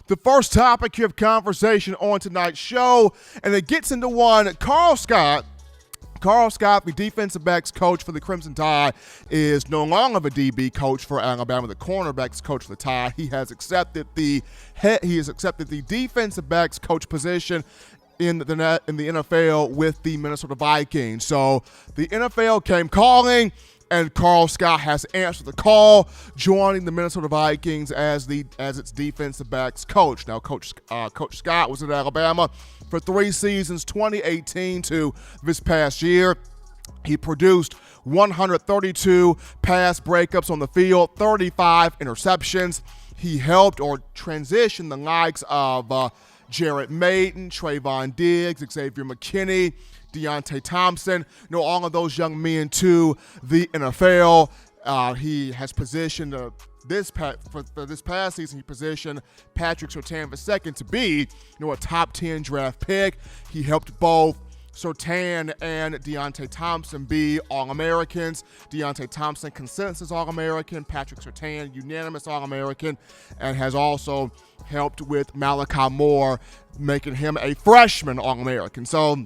The first topic of conversation on tonight's show, and it gets into one. Karl Scott, the defensive backs coach for the Crimson Tide, is no longer the DB coach for Alabama, the cornerbacks coach for the Tide. He has accepted the defensive backs coach position in the NFL with the Minnesota Vikings. So the NFL came calling, and Karl Scott has answered the call, joining the Minnesota Vikings as its defensive backs coach. Now, Coach Scott was at Alabama for 3 seasons, 2018 to this past year. He produced 132 pass breakups on the field, 35 interceptions. He helped or transitioned the likes of Jarrett Maiden, Trayvon Diggs, Xavier McKinney, Deontay Thompson, all of those young men to the NFL. He has positioned this past season. He positioned Patrick Surtain II to be, a top 10 draft pick. He helped both Surtain and Deontay Thompson be All-Americans. Deontay Thompson, consensus All-American. Patrick Surtain, unanimous All-American. And has also helped with Malachi Moore, making him a freshman All-American. So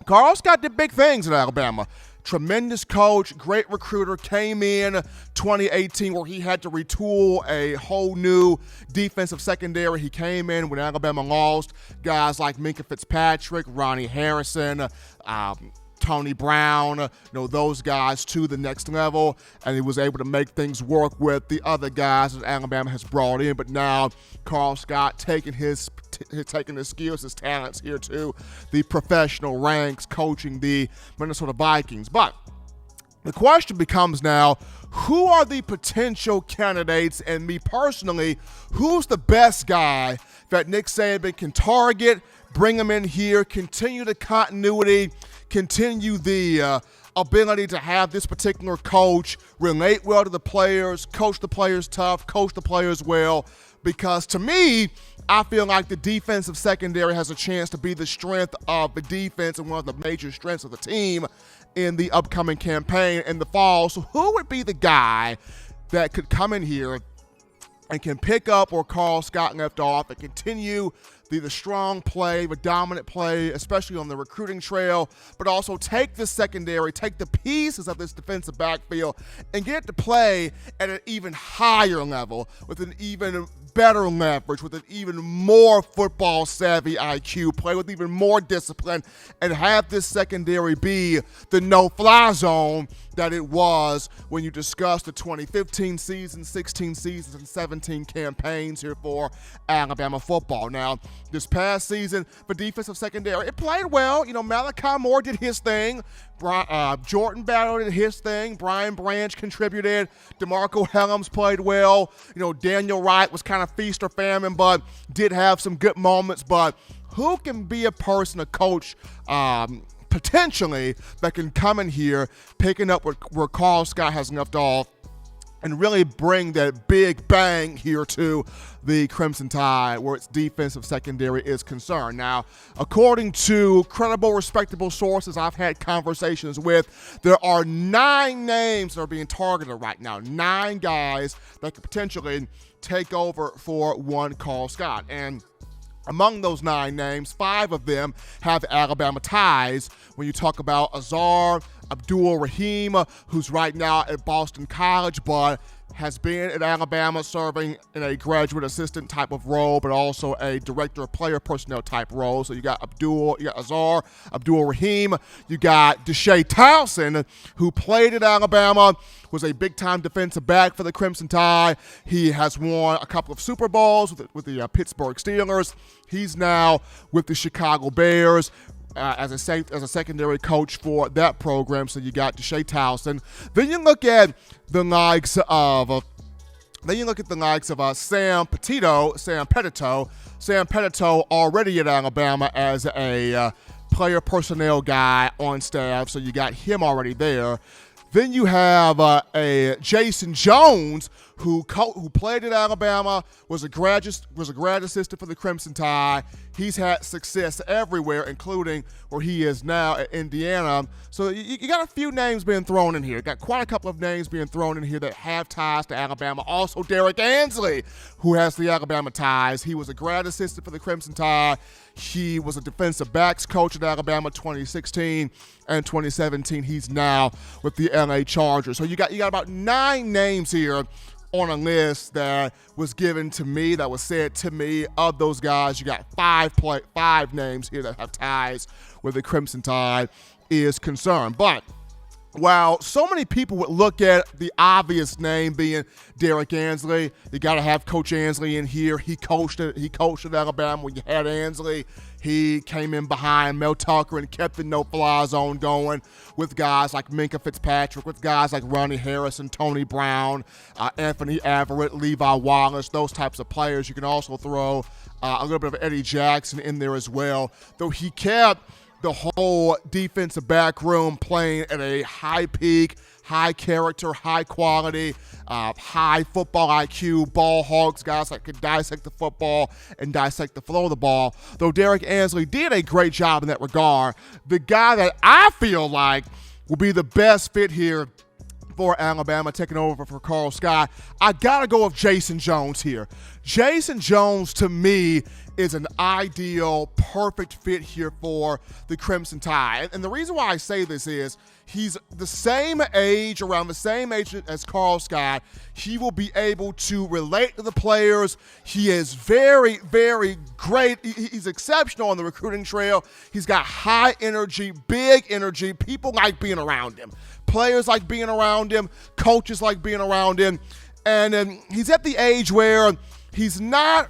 Karl Scott did big things at Alabama. Tremendous coach, great recruiter, came in 2018 where he had to retool a whole new defensive secondary. He came in when Alabama lost guys like Minkah Fitzpatrick, Ronnie Harrison, Tony Brown, those guys to the next level, and he was able to make things work with the other guys that Alabama has brought in. But now Karl Scott taking his skills, his talents here to the professional ranks, coaching the Minnesota Vikings. But the question becomes now, who are the potential candidates? And me personally, who's the best guy that Nick Saban can target, bring him in here, continue the continuity, continue the ability to have this particular coach relate well to the players, coach the players tough, coach the players well? Because to me, I feel like the defensive secondary has a chance to be the strength of the defense and one of the major strengths of the team in the upcoming campaign in the fall. So who would be the guy that could come in here and can pick up where Karl Scott left off and continue the strong play, the dominant play, especially on the recruiting trail, but also take this secondary, take the pieces of this defensive backfield and get it to play at an even higher level with an even better leverage, with an even more football-savvy IQ, play with even more discipline, and have this secondary be the no-fly zone that it was when you discussed the 2015 season, 16 seasons, and 17 campaigns here for Alabama football. Now, this past season, the defensive secondary, it played well. Malachi Moore did his thing. Jordan Battle did his thing. Brian Branch contributed. DeMarco Hellams played well. Daniel Wright was kind of feast or famine, but did have some good moments. But who can be a person, a coach, potentially, that can come in here, picking up where Karl Scott has left off, and really bring that big bang here to the Crimson Tide where its defensive secondary is concerned? Now, according to credible, respectable sources I've had conversations with, there are 9 names that are being targeted right now. 9 guys that could potentially take over for one Karl Scott. And among those 9 names, 5 of them have Alabama ties. When you talk about Azar Abdul-Rahim, who's right now at Boston College, but has been at Alabama serving in a graduate assistant type of role, but also a director of player personnel type role. So you got Azar Abdul-Rahim. You got Deshae Towson, who played at Alabama, was a big-time defensive back for the Crimson Tide. He has won a couple of Super Bowls with the Pittsburgh Steelers. He's now with the Chicago Bears as a secondary coach for that program. So you got Deshae Towson. Then you look at the likes of Sam Petito. Sam Petito already at Alabama as a player personnel guy on staff. So you got him already there. Then you have a Jason Jones who played at Alabama, was a grad assistant for the Crimson Tide. He's had success everywhere, including where he is now at Indiana. So you got a few names being thrown in here. Got quite a couple of names being thrown in here that have ties to Alabama. Also, Derek Ansley, who has the Alabama ties. He was a grad assistant for the Crimson Tide. He was a defensive backs coach at Alabama 2016 and 2017. He's now with the LA Chargers. So you got about 9 names here on a list that was given to me, that was said to me. Of those guys, you got 5 names here that have ties where the Crimson Tide is concerned. But while so many people would look at the obvious name being Derek Ansley, you got to have Coach Ansley in here. He coached at Alabama when you had Ansley. He came in behind Mel Tucker and kept the no-fly zone going with guys like Minkah Fitzpatrick, with guys like Ronnie Harrison, Tony Brown, Anthony Averett, Levi Wallace, those types of players. You can also throw a little bit of Eddie Jackson in there as well, though he kept the whole defensive back room playing at a high peak, high character, high quality, high football IQ, ball hogs, guys that could dissect the football and dissect the flow of the ball. Though Derek Ansley did a great job in that regard, the guy that I feel like will be the best fit here for Alabama, taking over for Karl Scott, I got to go with Jason Jones here. Jason Jones, to me, is an ideal, perfect fit here for the Crimson Tide. And the reason why I say this is he's the same age, around the same age as Karl Scott. He will be able to relate to the players. He is very, very great. He's exceptional on the recruiting trail. He's got high energy, big energy. People like being around him. Players like being around him. Coaches like being around him. And he's at the age where he's not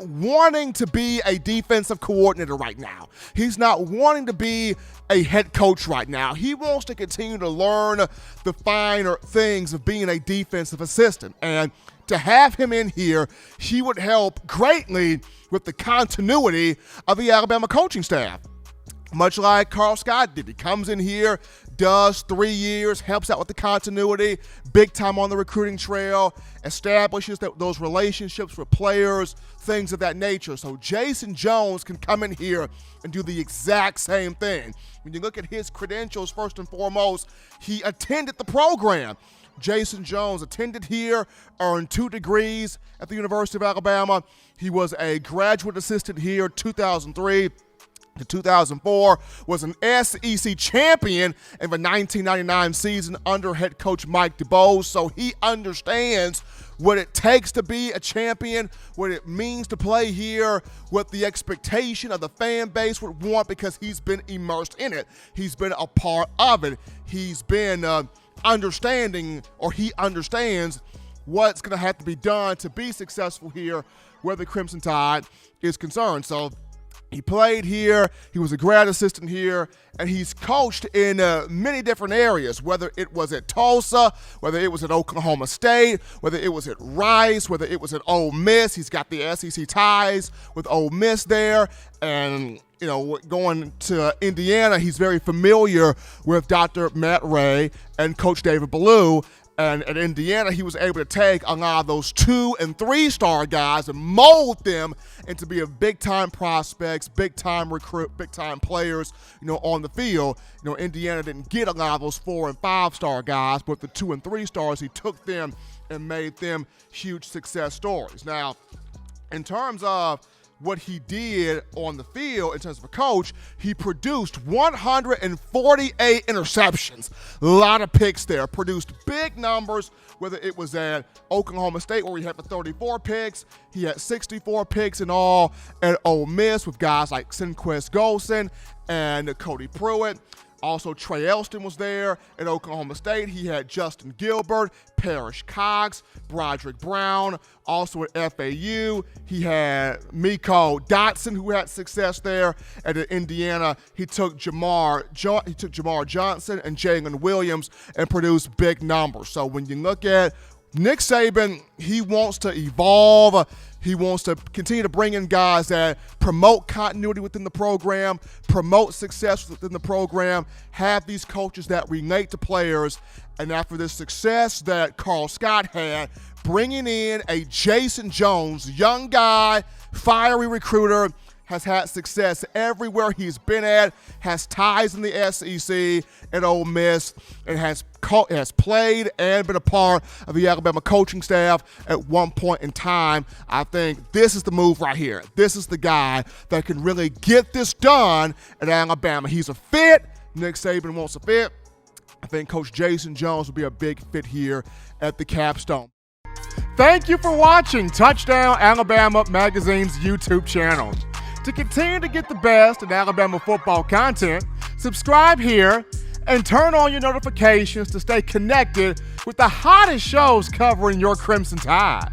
wanting to be a defensive coordinator right now. He's not wanting to be a head coach right now. He wants to continue to learn the finer things of being a defensive assistant. And to have him in here, he would help greatly with the continuity of the Alabama coaching staff. Much like Karl Scott did. He comes in here, does 3 years, helps out with the continuity, big time on the recruiting trail, establishes those relationships with players, things of that nature. So Jason Jones can come in here and do the exact same thing. When you look at his credentials, first and foremost, he attended the program. Jason Jones attended here, earned 2 degrees at the University of Alabama. He was a graduate assistant here 2003 to 2004, was an SEC champion in the 1999 season under head coach Mike DuBose. So he understands what it takes to be a champion, what it means to play here, what the expectation of the fan base would want, because he's been immersed in it. He's been a part of it. He's been he understands what's going to have to be done to be successful here where the Crimson Tide is concerned. So he played here, he was a grad assistant here, and he's coached in many different areas, whether it was at Tulsa, whether it was at Oklahoma State, whether it was at Rice, whether it was at Ole Miss. He's got the SEC ties with Ole Miss there. And, going to Indiana, he's very familiar with Dr. Matt Ray and Coach David Ballou. And at Indiana, he was able to take a lot of those 2- and 3-star guys and mold them into being big-time prospects, big-time recruit, big-time players, on the field. Indiana didn't get a lot of those 4- and 5-star guys, but the 2- and 3-stars, he took them and made them huge success stories. Now, in terms of what he did on the field in terms of a coach, he produced 148 interceptions. A lot of picks there. Produced big numbers, whether it was at Oklahoma State where he had the 34 picks. He had 64 picks in all at Ole Miss with guys like Senquez Golson and Cody Pruitt. Also, Trey Elston was there at Oklahoma State. He had Justin Gilbert, Parrish Cox, Broderick Brown. Also at FAU, he had Miko Dotson, who had success there. At Indiana, he took Jamar Johnson and Jalen Williams and produced big numbers. So when you look at Nick Saban, he wants to evolve. He wants to continue to bring in guys that promote continuity within the program, promote success within the program, have these coaches that relate to players. And after the success that Karl Scott had, bringing in a Jason Jones, young guy, fiery recruiter, has had success everywhere he's been at, has ties in the SEC at Ole Miss, and has played and been a part of the Alabama coaching staff at one point in time. I think this is the move right here. This is the guy that can really get this done at Alabama. He's a fit. Nick Saban wants a fit. I think Coach Jason Jones will be a big fit here at the Capstone. Thank you for watching Touchdown Alabama Magazine's YouTube channel. To continue to get the best in Alabama football content, subscribe here and turn on your notifications to stay connected with the hottest shows covering your Crimson Tide.